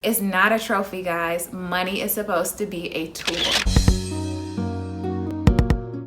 It's not a trophy, guys. Money is supposed to be a tool.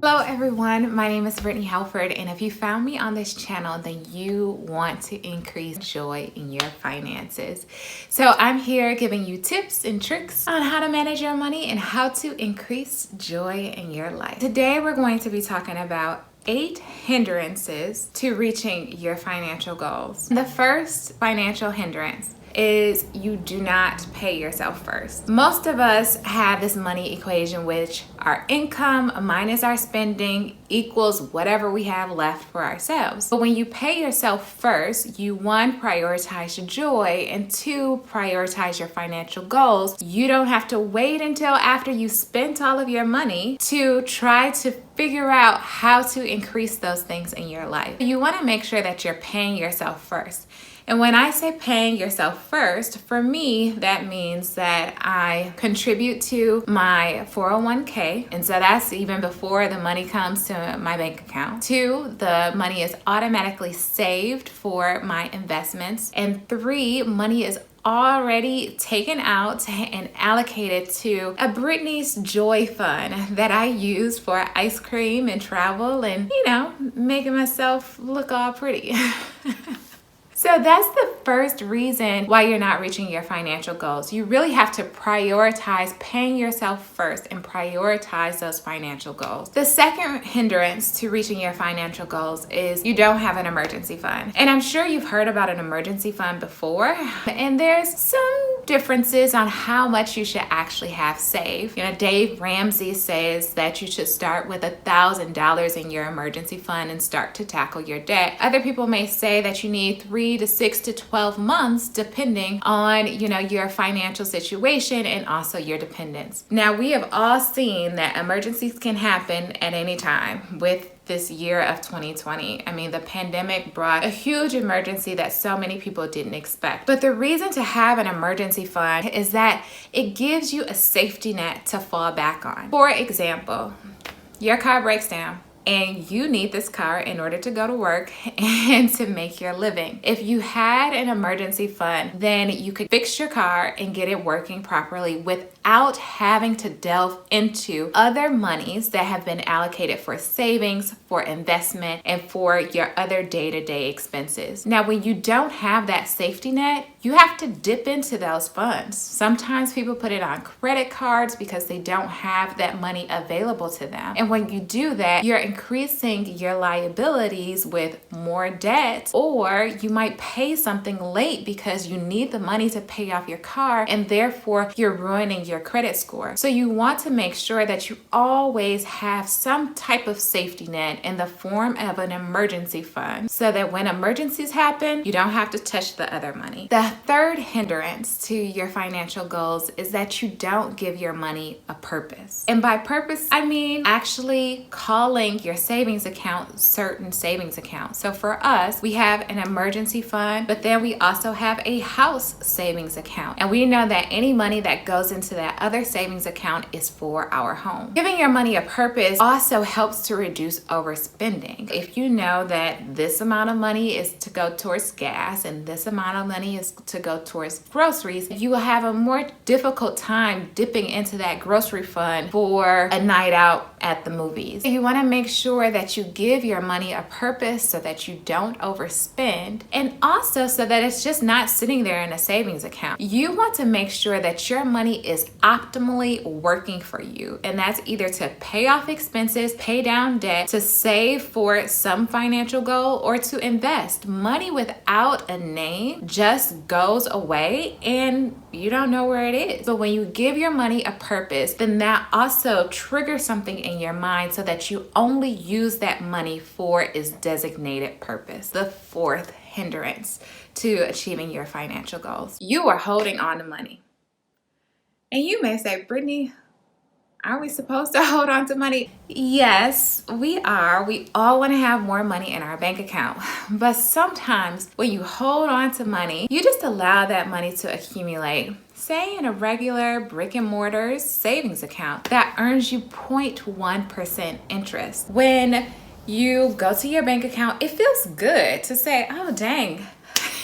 Hello everyone, my name is Brittany Halford, and if you found me on this channel, then you want to increase joy in your finances. So I'm here giving you tips and tricks on how to manage your money and how to increase joy in your life. Today we're going to be talking about 8 hindrances to reaching your financial goals. The first financial hindrance is you do not pay yourself first. Most of us have this money equation, which our income minus our spending equals whatever we have left for ourselves. But when you pay yourself first, you 1, prioritize your joy, and 2, prioritize your financial goals. You don't have to wait until after you spent all of your money to try to figure out how to increase those things in your life. You want to make sure that you're paying yourself first. And when I say paying yourself first, for me, that means that I contribute to my 401k. And so that's even before the money comes to my bank account. 2, the money is automatically saved for my investments. And 3, money is already taken out and allocated to a Brittany's Joy Fund that I use for ice cream and travel and, making myself look all pretty. So that's the first reason why you're not reaching your financial goals. You really have to prioritize paying yourself first and prioritize those financial goals. The second hindrance to reaching your financial goals is you don't have an emergency fund. And I'm sure you've heard about an emergency fund before, and there's some differences on how much you should actually have saved. Dave Ramsey says that you should start with $1,000 in your emergency fund and start to tackle your debt. Other people may say that you need 3 to 6 to 12 months depending on your financial situation and also your dependents. Now, we have all seen that emergencies can happen at any time with this year of 2020. I mean, the pandemic brought a huge emergency that so many people didn't expect. But the reason to have an emergency fund is that it gives you a safety net to fall back on. For example, your car breaks down and you need this car in order to go to work and to make your living. If you had an emergency fund, then you could fix your car and get it working properly without having to delve into other monies that have been allocated for savings, for investment, and for your other day-to-day expenses. Now, when you don't have that safety net, you have to dip into those funds. Sometimes people put it on credit cards because they don't have that money available to them. And when you do that, you're increasing your liabilities with more debt, or you might pay something late because you need the money to pay off your car, and therefore you're ruining your credit score. So you want to make sure that you always have some type of safety net in the form of an emergency fund so that when emergencies happen, you don't have to touch the other money. The third hindrance to your financial goals is that you don't give your money a purpose. And by purpose, I mean actually calling your savings account certain savings account. So for us, we have an emergency fund, but then we also have a house savings account. And we know that any money that goes into that other savings account is for our home. Giving your money a purpose also helps to reduce overspending. If you know that this amount of money is to go towards gas and this amount of money is to go towards groceries, you will have a more difficult time dipping into that grocery fund for a night out at the movies. You want to make sure that you give your money a purpose so that you don't overspend, and also so that it's just not sitting there in a savings account. You want to make sure that your money is optimally working for you, and that's either to pay off expenses, pay down debt, to save for some financial goal, or to invest. Money without a name just goes away and you don't know where it is. But when you give your money a purpose, then that also triggers something in your mind so that you only use that money for its designated purpose. The fourth hindrance to achieving your financial goals. You are holding on to money. And you may say, Brittany, are we supposed to hold on to money? Yes, we are. We all want to have more money in our bank account. But sometimes when you hold on to money, you just allow that money to accumulate. Say in a regular brick and mortar savings account that earns you 0.1% interest. When you go to your bank account, it feels good to say, oh dang,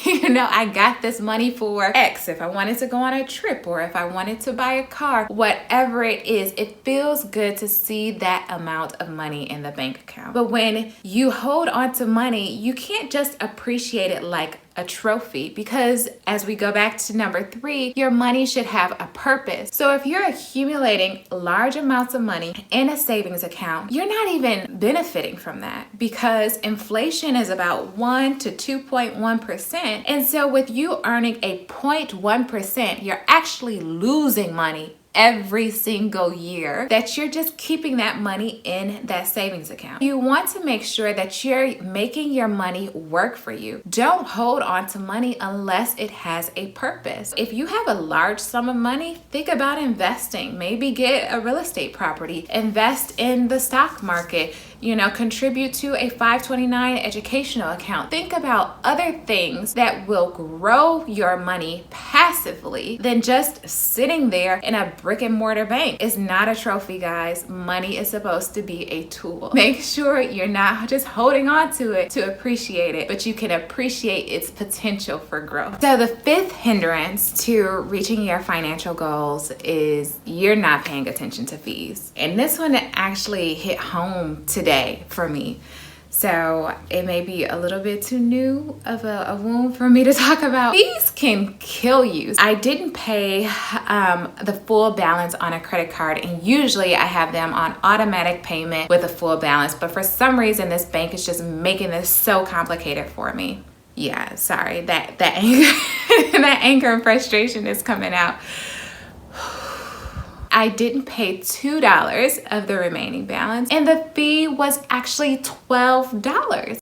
I got this money for X. If I wanted to go on a trip or if I wanted to buy a car, whatever it is, it feels good to see that amount of money in the bank account. But when you hold on to money, you can't just appreciate it like a trophy, because as we go back to number 3, your money should have a purpose. So if you're accumulating large amounts of money in a savings account, you're not even benefiting from that, because inflation is about 1 to 2.1%. And so with you earning a 0.1%, you're actually losing money every single year that you're just keeping that money in that savings account. You want to make sure that you're making your money work for you. Don't hold on to money unless it has a purpose. If you have a large sum of money, think about investing. Maybe get a real estate property, invest in the stock market, contribute to a 529 educational account. Think about other things that will grow your money passively than just sitting there in a brick and mortar bank. It's not a trophy, guys. Money is supposed to be a tool. Make sure you're not just holding on to it to appreciate it, but you can appreciate its potential for growth. So the 5th hindrance to reaching your financial goals is you're not paying attention to fees. And this one actually hit home today for me. So it may be a little bit too new of a wound for me to talk about. Fees can kill you. I didn't pay the full balance on a credit card, and usually I have them on automatic payment with a full balance, but for some reason this bank is just making this so complicated for me. Yeah, sorry, that anger, that anger and frustration is coming out. I didn't pay $2 of the remaining balance, and the fee was actually $12.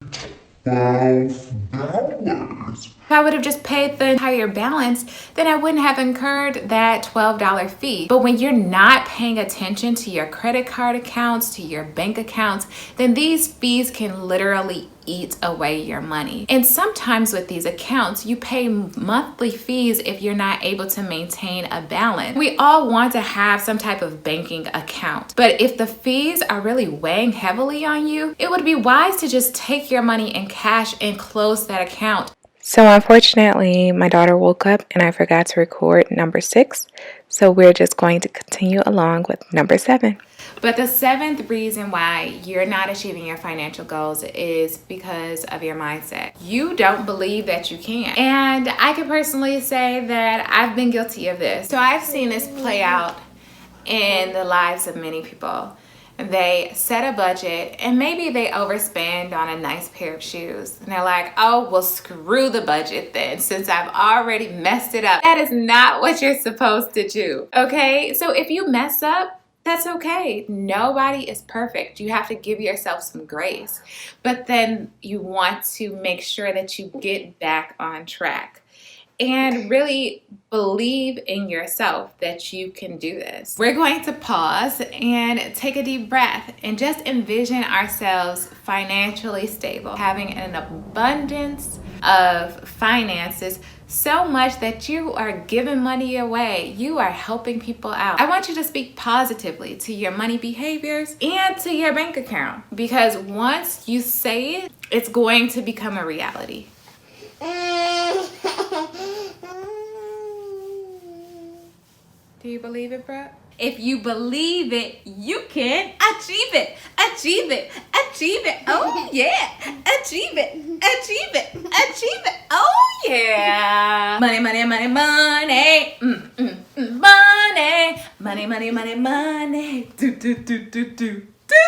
If I would have just paid the entire balance, then I wouldn't have incurred that $12 fee. But when you're not paying attention to your credit card accounts, to your bank accounts, then these fees can literally eat away your money. And sometimes with these accounts, you pay monthly fees if you're not able to maintain a balance. We all want to have some type of banking account, but if the fees are really weighing heavily on you, it would be wise to just take your money in cash and close that account. So unfortunately, my daughter woke up and I forgot to record number 6. So we're just going to continue along with number 7. But the 7th reason why you're not achieving your financial goals is because of your mindset. You don't believe that you can. And I can personally say that I've been guilty of this. So I've seen this play out in the lives of many people. They set a budget and maybe they overspend on a nice pair of shoes. And they're like, oh, well, screw the budget then, since I've already messed it up. That is not what you're supposed to do, okay? So if you mess up, that's okay. Nobody is perfect. You have to give yourself some grace. But then you want to make sure that you get back on track and really believe in yourself that you can do this. We're going to pause and take a deep breath and just envision ourselves financially stable, having an abundance of finances, so much that you are giving money away. You are helping people out. I want you to speak positively to your money behaviors and to your bank account, because once you say it, it's going to become a reality. Do you believe it, bro? If you believe it, you can achieve it. Achieve it. Achieve it. Oh, yeah. Achieve it. Achieve it. Achieve it. Oh, yeah. Money, money, money, money. Money. Money, money, money, money. Do, do, do, do, do, do.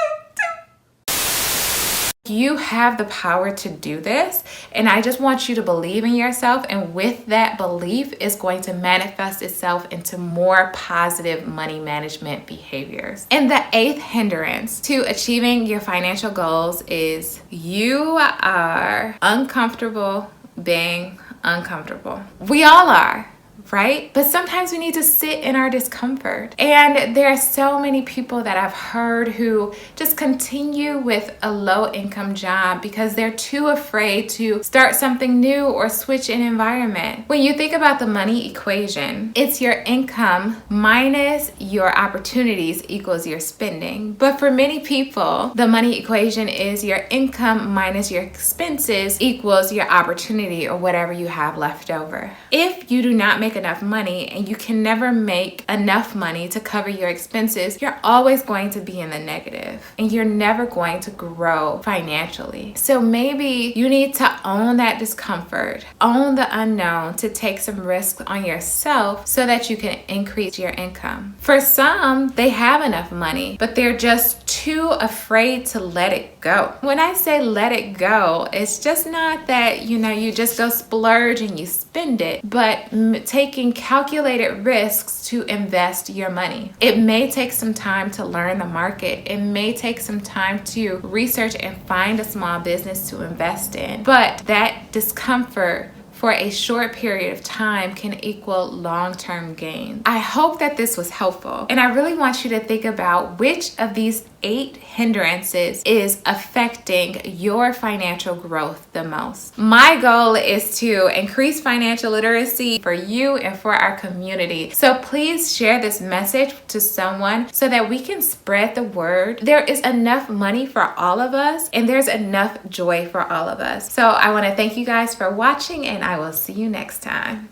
You have the power to do this, and I just want you to believe in yourself, and with that belief is going to manifest itself into more positive money management behaviors. And the 8th hindrance to achieving your financial goals is you are uncomfortable being uncomfortable. We all are. right? But sometimes we need to sit in our discomfort. And there are so many people that I've heard who just continue with a low income job because they're too afraid to start something new or switch an environment. When you think about the money equation, it's your income minus your opportunities equals your spending. But for many people, the money equation is your income minus your expenses equals your opportunity or whatever you have left over. If you do not make enough money and you can never make enough money to cover your expenses, you're always going to be in the negative and you're never going to grow financially. So maybe you need to own that discomfort, own the unknown, to take some risks on yourself so that you can increase your income. For some, they have enough money, but they're just too afraid to let it go. When I say let it go, it's just not that, you just go splurge and you spend it, but taking calculated risks to invest your money. It may take some time to learn the market. It may take some time to research and find a small business to invest in, but that discomfort for a short period of time can equal long-term gain. I hope that this was helpful, and I really want you to think about which of these 8 hindrances is affecting your financial growth the most. My goal is to increase financial literacy for you and for our community. So please share this message to someone so that we can spread the word. There is enough money for all of us, and there's enough joy for all of us. So I want to thank you guys for watching, and I will see you next time.